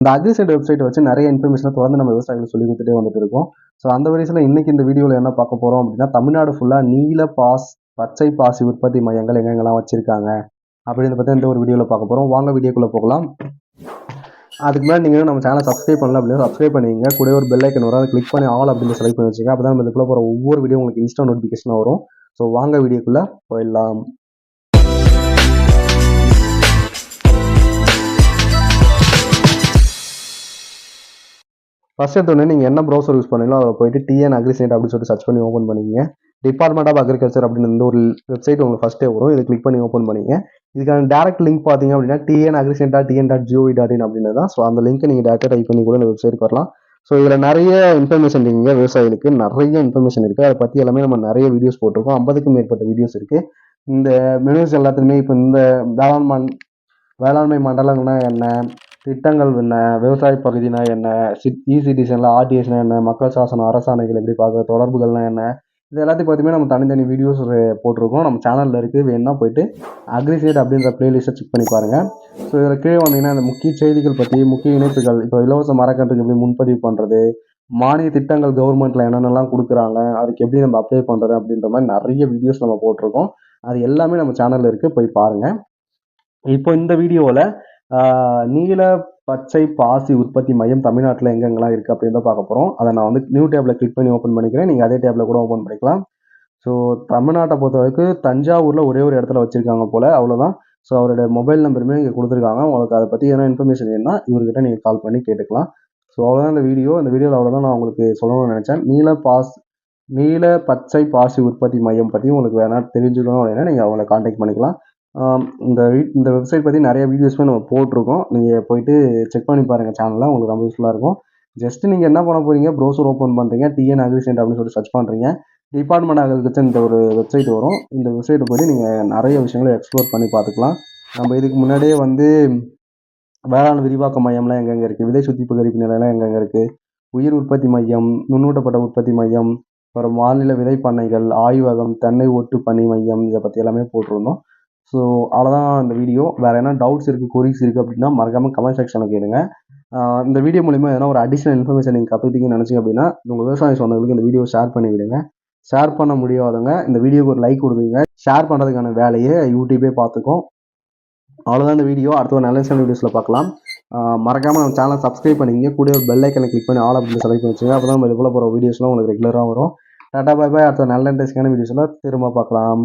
இந்த அக்ரிசைட் வெப்சைட் வச்சு நிறைய இன்ஃபர்மேஷனை தொடர்ந்து நம்ம விவசாயிகளுக்கு சொல்லி கொடுத்துட்டே வந்துட்டு இருக்கோம். ஸோ அந்த வரிசையில் இன்னைக்கு இந்த வீடியோவில் என்ன பார்க்க போகிறோம் அப்படின்னா, தமிழ்நாடு ஃபுல்லாக நீல பச்சை பாசி உற்பத்தி மையங்கள் எங்கெங்கெல்லாம் வச்சிருக்காங்க அப்படின்றத பற்றி இந்த ஒரு வீடியோவில் பார்க்க போகிறோம். வாங்க வீடியோக்குள்ளே போகலாம். அதுக்கு முன்னாடி நீங்கள் நம்ம சேனலை சப்ஸ்கிரைப் பண்ணல அப்படின்னா சப்ஸ்கிரைப் பண்ணிங்க. கூட ஒரு பெல் ஐக்கன் வரும், அதை கிளிக் பண்ணி ஆல் அப்படின்னு செலக்ட் பண்ணி வச்சுங்க. அப்போ தான் நம்ம இதுக்குள்ளே போகிற ஒவ்வொரு வீடியோ உங்களுக்கு இன்ஸ்டா நோட்டிஃபிகேஷன் வரும். ஸோ வாங்க வீடியோக்குள்ளே போயிடலாம். ஃபர்ஸ்ட் எடுத்தோடனே நீங்கள் என்ன ப்ரௌசர் யூஸ் பண்ணீங்களோ அதில் போயிட்டு டிஎன் அக்ரிசைட் அப்படின்னு சொல்லிட்டு சர்ச் பண்ணி ஓப்பன் பண்ணிங்க. டிபார்ட்மெண்ட் ஆஃப் அக்ரிகல்ச்சர் அப்படின்னு இந்த ஒரு வெப்சைட் உங்களுக்கு ஃபஸ்ட்டே வரும். இதை கிளிக் பண்ணி ஓப்பன் பண்ணிங்க. இதுக்கான டேரக்ட் லிங்க் பார்த்தீங்க அப்படின்னா tnagriscience.tn.gov.in அப்படின்னு தான். ஸோ அந்த லிங்க்கை நீங்கள் டேரக்டாக டைப் பண்ணி கூட இந்த வெப்சைட்டுக்கு வரலாம். ஸோ இதில் நிறைய இன்ஃபர்மேஷன் இருக்குங்க. விவசாயிகளுக்கு நிறைய இன்ஃபர்மேஷன் இருக்குது. அதை பற்றி எல்லாமே நம்ம நிறைய வீடியோஸ் போட்டிருக்கோம். 50க்கும் மேற்பட்ட வீடியோஸ் இருக்குது. இந்த மெனுஸ் எல்லாத்துலேயுமே இப்போ இந்த வேளாண்மை மண்டலங்கள்னா என்ன, திட்டங்கள் என்ன, விவசாய பகுதினா என்ன, இ-சிட்டிசனில் ஆர்டிஎஸ்னா என்ன, மக்கள் சாசனம் அரசாணைகள் எப்படி பார்க்க, தொடர்புகள்னா என்ன, இது எல்லாத்தையும் பார்த்துமே நம்ம தனித்தனி வீடியோஸ் போட்டிருக்கோம். நம்ம சேனலில் இருக்குது. வேணும்னா போயிட்டு அக்ரிசைட் அப்படின்ற பிளேலிஸ்ட்டை செக் பண்ணி பாருங்கள். ஸோ இதில் கீழே வந்தீங்கன்னா அந்த முக்கிய செய்திகள் பற்றி, முக்கிய இணைப்புகள், இப்போ இலவச மரக்கன்றுக்கு எப்படி முன்பதிவு பண்ணுறது, மானிய திட்டங்கள் கவர்மெண்ட்டில் என்னென்னலாம் கொடுக்குறாங்க, அதுக்கு எப்படி நம்ம அப்ளை பண்ணுறது அப்படின்ற மாதிரி நிறைய வீடியோஸ் நம்ம போட்டிருக்கோம். அது எல்லாமே நம்ம சேனலில் இருக்குது, போய் பாருங்கள். இப்போ இந்த வீடியோவில் நீல பச்சை பாசி உற்பத்தி மையம் தமிழ்நாட்டில் எங்கெங்கெல்லாம் இருக்குது அப்படின்னு தான் பார்க்க போகிறோம். அதை நான் வந்து நியூ டேப்பில் கிளிக் பண்ணி ஓப்பன் பண்ணிக்கிறேன். நீங்கள் அதே டேப்பில் கூட ஓப்பன் பண்ணிக்கலாம். ஸோ தமிழ்நாட்டை பொறுத்த வரைக்கும் தஞ்சாவூரில் ஒரே ஒரு இடத்துல வச்சுருக்காங்க போல், அவ்வளோதான். ஸோ அவருடைய மொபைல் நம்பருமே இங்கே கொடுத்துருக்காங்க. உங்களுக்கு அதை பற்றி எதனா இன்ஃபர்மேஷன் வேணும்னா இவர்கிட்ட நீங்கள் கால் பண்ணி கேட்டுக்கலாம். ஸோ அவ்வளோதான் இந்த வீடியோவில் அவ்வளோதான் நான் உங்களுக்கு சொல்லணும்னு நினச்சேன். நீல பச்சை பாசி உற்பத்தி மையம் பற்றி உங்களுக்கு வேணால் தெரிஞ்சுக்கணும் அப்படின்னா நீங்கள் அவங்கள கான்டாக்ட் பண்ணிக்கலாம். இந்த வெப்சைட் பற்றி நிறைய வீடியோஸுமே நம்ம போட்டிருக்கோம். நீங்கள் போயிட்டு செக் பண்ணி பாருங்கள் சேனலில், உங்களுக்கு ரொம்ப யூஸ்ஃபுல்லாக இருக்கும். ஜஸ்ட் நீங்கள் என்ன பண்ண போகிறீங்க, ப்ரௌசர் ஓப்பன் பண்ணுறீங்க, டிஎன் அக்ரிசைட் அப்படின்னு சொல்லிட்டு சர்ச் பண்ணுறீங்க. டிபார்ட்மெண்ட் அக்ரிகல்ச்சர் இந்த ஒரு வெப்சைட் வரும். இந்த வெப்சைட்டை போய்ட்டு நீங்கள் நிறைய விஷயங்களை எக்ஸ்ப்ளோர் பண்ணி பார்த்துக்கலாம். நம்ம இதுக்கு முன்னாடியே வந்து வேளாண் விரிவாக்க மையம்லாம் எங்கெங்கே இருக்குது, விதை சுத்திகரிப்பு நிலையம்லாம் எங்கெங்கே இருக்குது, உயிர் உற்பத்தி மையம், நுண்ணூட்டப்பட்ட உற்பத்தி மையம், அப்புறம் மாநில விதை பண்ணைகள், ஆய்வகம், தென்னை ஒட்டு பணி மையம், இதை பற்றி எல்லாமே போட்டிருந்தோம். ஸோ அவ்வளோதான் இந்த வீடியோ. வேறு என்ன டவுட்ஸ் இருக்குது, கொரிஸ் இருக்குது அப்படின்னா மறக்காமல் கமெண்ட் செக்ஷனில் கேளுங்க. இந்த வீடியோ மூலிமா எதனா ஒரு அடிஷ்னல் இன்ஃபர்மேஷன் நீங்கள் கற்றுக்கிட்டீங்கன்னு நினச்சிங்க அப்படின்னா உங்கள் விவசாய சொந்தங்களுக்கு இந்த வீடியோ ஷேர் பண்ணி விடுங்க. ஷேர் பண்ண முடியாதவங்க இந்த வீடியோக்கு ஒரு லைக் கொடுத்துங்க. ஷேர் பண்ணுறதுக்கான வேலையை யூடியூபே பார்த்துக்கும். அவ்வளோதான் இந்த வீடியோ. அடுத்த ஒரு நல்ல வீடியோஸில் பார்க்கலாம். மறக்காமல் நம்ம சேனலை சப்ஸ்கிரைப் பண்ணிங்க. கூட ஒரு பெல் ஐக்கனை கிளிக் பண்ணி ஆல் அப்படின்னு செலக்ட் பண்ணி வச்சுங்க. அப்போ தான் நம்ம இதுபோல் போகிற வீடியோஸ்லாம் உங்களுக்கு ரெகுலராக வரும். டாடா பாய் பாய். அடுத்த நல்ல இன்ட்ரெஸ்டிங்கான வீடியோஸில் திரும்ப பார்க்கலாம்.